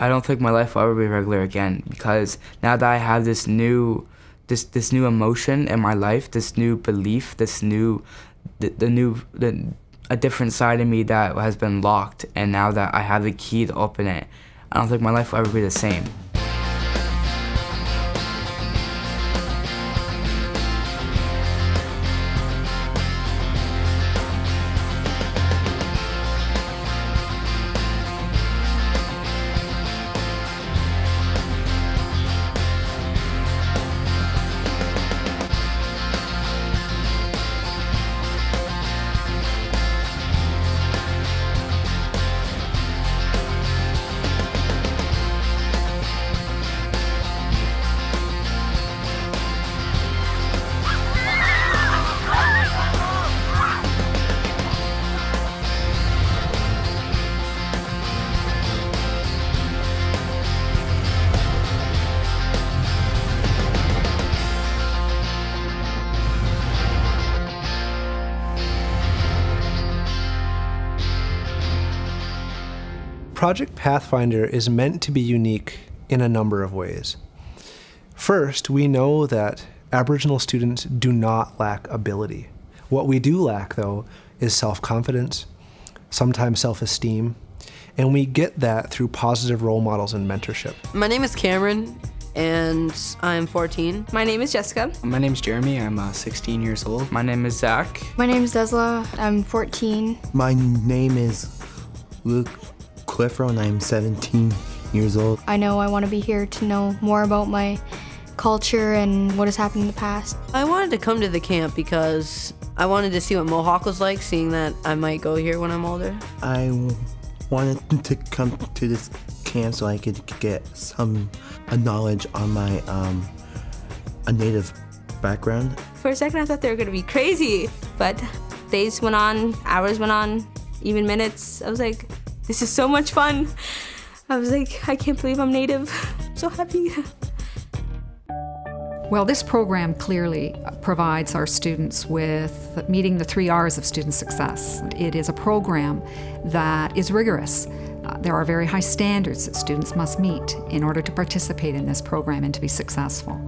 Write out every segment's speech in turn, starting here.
I don't think my life will ever be regular again, because now that I have this new emotion in my life, this new belief, a different side of me that has been locked, and now that I have the key to open it, I don't think my life will ever be the same. Project Pathfinder is meant to be unique in a number of ways. First, we know that Aboriginal students do not lack ability. What we do lack, though, is self-confidence, sometimes self-esteem, and we get that through positive role models and mentorship. My name is Cameron, and I'm 14. My name is Jessica. My name is Jeremy. I'm 16 years old. My name is Zach. My name is Desla. I'm 14. My name is Luke Clifford, and I'm 17 years old. I know I want to be here to know more about my culture and what has happened in the past. I wanted to come to the camp because I wanted to see what Mohawk was like, seeing that I might go here when I'm older. I wanted to come to this camp so I could get a knowledge on my a native background. For a second I thought they were going to be crazy, but days went on, hours went on, even minutes. I was like, this is so much fun. I was like, I can't believe I'm Native. I'm so happy. Well, this program clearly provides our students with meeting the 3 R's of student success. It is a program that is rigorous. There are very high standards that students must meet in order to participate in this program and to be successful.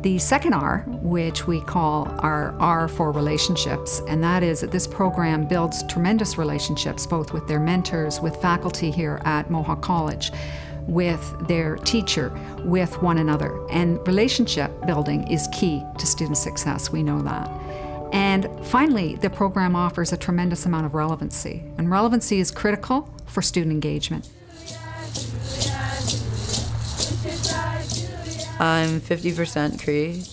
The second R, which we call our R for relationships, and that is that this program builds tremendous relationships both with their mentors, with faculty here at Mohawk College, with their teacher, with one another. And relationship building is key to student success, we know that. And finally, the program offers a tremendous amount of relevancy, and relevancy is critical for student engagement. I'm 50% Cree.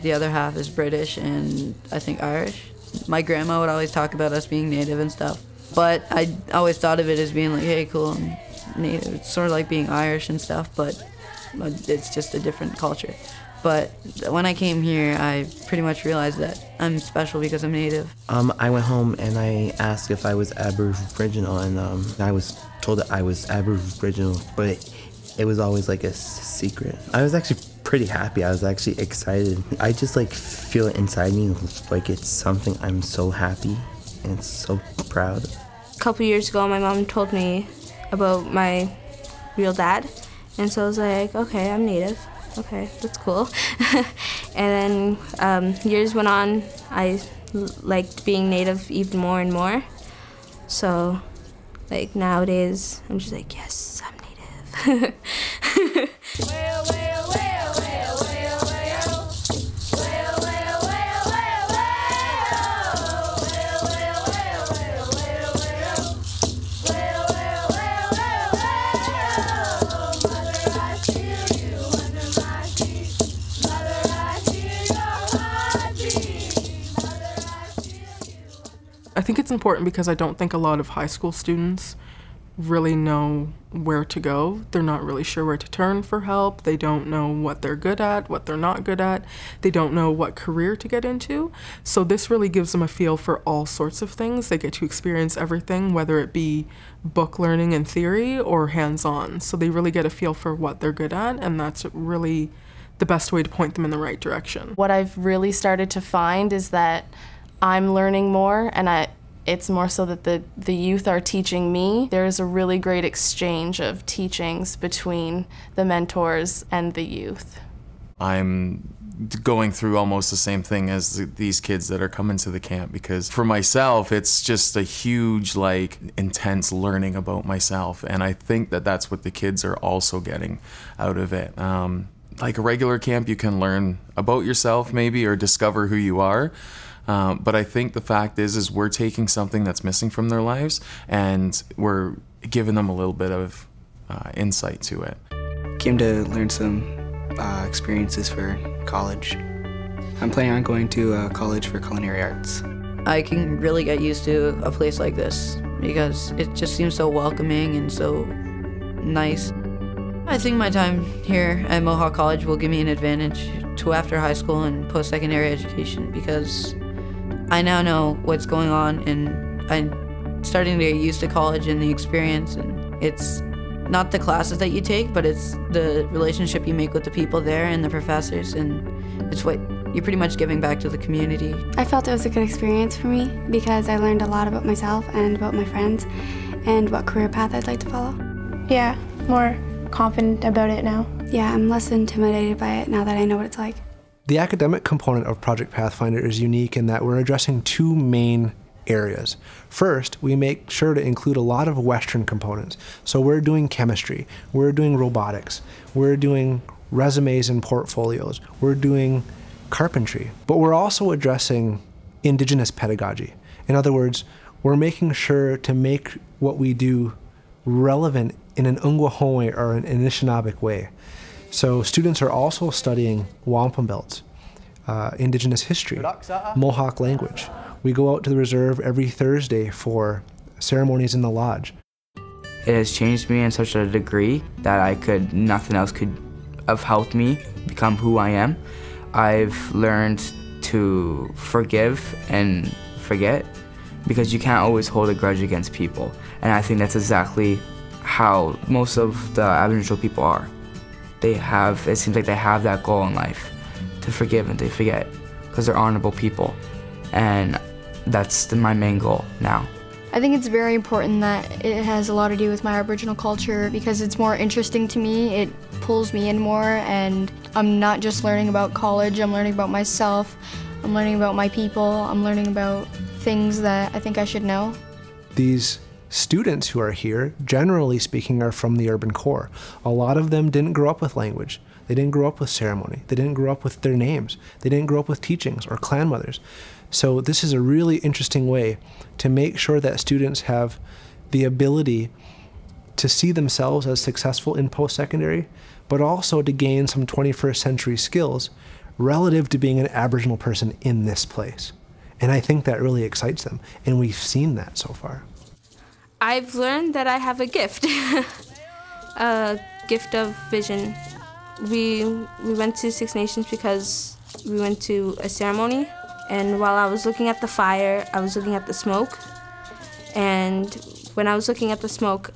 The other half is British and I think Irish. My grandma would always talk about us being Native and stuff, but I always thought of it as being like, hey, cool, I'm Native. It's sort of like being Irish and stuff, but it's just a different culture. But when I came here, I pretty much realized that I'm special because I'm Native. I went home and I asked if I was Aboriginal, and I was told that I was Aboriginal, but it was always like a secret. I was actually pretty happy. I was actually excited. I just like feel it inside me, like it's something I'm so happy and so proud. A couple years ago, my mom told me about my real dad, and so I was like, okay, I'm Native. Okay, that's cool. And then years went on, I liked being Native even more and more. So like nowadays, I'm just like, yes, I'm Native. I think it's important because I don't think a lot of high school students really know where to go. They're not really sure where to turn for help. They don't know what they're good at, what they're not good at. They don't know what career to get into. So this really gives them a feel for all sorts of things. They get to experience everything, whether it be book learning and theory or hands-on. So they really get a feel for what they're good at, and that's really the best way to point them in the right direction. What I've really started to find is that I'm learning more, and It's more so that the youth are teaching me. There's a really great exchange of teachings between the mentors and the youth. I'm going through almost the same thing as these kids that are coming to the camp, because for myself it's just a huge, like, intense learning about myself, and I think that that's what the kids are also getting out of it. Like a regular camp, you can learn about yourself maybe, or discover who you are, but I think the fact is we're taking something that's missing from their lives and we're giving them a little bit of insight to it. Came to learn some experiences for college. I'm planning on going to college for culinary arts. I can really get used to a place like this because it just seems so welcoming and so nice. I think my time here at Mohawk College will give me an advantage to after high school and post-secondary education, because I now know what's going on and I'm starting to get used to college and the experience, and it's not the classes that you take, but it's the relationship you make with the people there and the professors, and it's what you're pretty much giving back to the community. I felt it was a good experience for me because I learned a lot about myself and about my friends and what career path I'd like to follow. Yeah, more confident about it now. Yeah, I'm less intimidated by it now that I know what it's like. The academic component of Project Pathfinder is unique in that we're addressing two main areas. First, we make sure to include a lot of Western components. So we're doing chemistry, we're doing robotics, we're doing resumes and portfolios, we're doing carpentry, but we're also addressing Indigenous pedagogy. In other words, we're making sure to make what we do relevant in an Ungwahome or an Anishinaabeg way. So students are also studying wampum belts, Indigenous history, Mohawk language. We go out to the reserve every Thursday for ceremonies in the lodge. It has changed me in such a degree that nothing else could have helped me become who I am. I've learned to forgive and forget, because you can't always hold a grudge against people. And I think that's exactly how most of the Aboriginal people are. It seems like they have that goal in life, to forgive and to forget, because they're honorable people. And that's my main goal now. I think it's very important that it has a lot to do with my Aboriginal culture because it's more interesting to me. It pulls me in more, and I'm not just learning about college, I'm learning about myself, I'm learning about my people, I'm learning about things that I think I should know. These students who are here, generally speaking, are from the urban core. A lot of them didn't grow up with language. They didn't grow up with ceremony. They didn't grow up with their names. They didn't grow up with teachings or clan mothers. So this is a really interesting way to make sure that students have the ability to see themselves as successful in post-secondary, but also to gain some 21st century skills relative to being an Aboriginal person in this place. And I think that really excites them, and we've seen that so far. I've learned that I have a gift, a gift of vision. We went to Six Nations because we went to a ceremony, and while I was looking at the fire, I was looking at the smoke, and when I was looking at the smoke,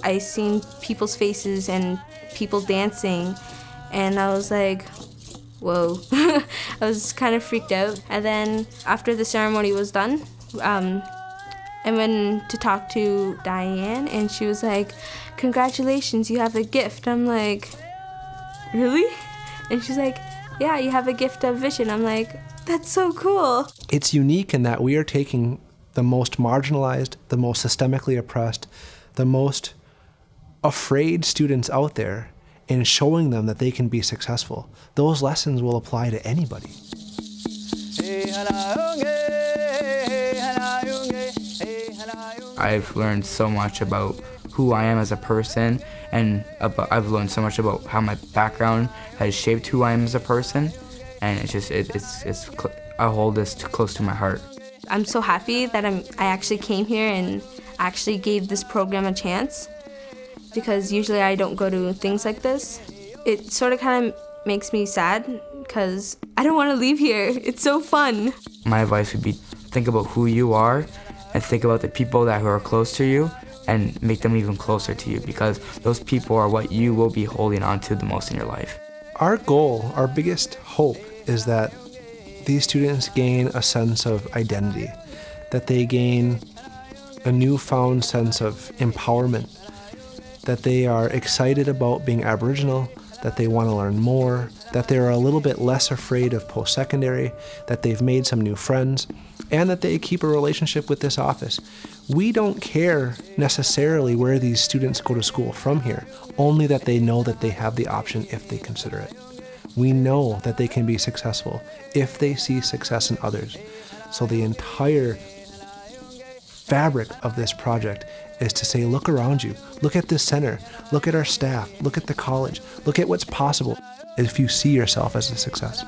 I seen people's faces and people dancing, and I was like, whoa. I was kind of freaked out. And then after the ceremony was done, I went to talk to Diane, and she was like, congratulations, you have a gift. I'm like, really? And she's like, yeah, you have a gift of vision. I'm like, that's so cool. It's unique in that we are taking the most marginalized, the most systemically oppressed, the most afraid students out there and showing them that they can be successful. Those lessons will apply to anybody. I've learned so much about who I am as a person, and I've learned so much about how my background has shaped who I am as a person, and I hold this close to my heart. I'm so happy that I actually came here and actually gave this program a chance, because usually I don't go to things like this. It sort of kind of makes me sad because I don't want to leave here. It's so fun. My advice would be think about who you are and think about the people who are close to you and make them even closer to you, because those people are what you will be holding on to the most in your life. Our goal, our biggest hope, is that these students gain a sense of identity, that they gain a newfound sense of empowerment, that they are excited about being Aboriginal, that they want to learn more, that they're a little bit less afraid of post-secondary, that they've made some new friends, and that they keep a relationship with this office. We don't care necessarily where these students go to school from here, only that they know that they have the option if they consider it. We know that they can be successful if they see success in others. So the entire fabric of this project is to say, look around you, look at this center, look at our staff, look at the college, look at what's possible if you see yourself as a success.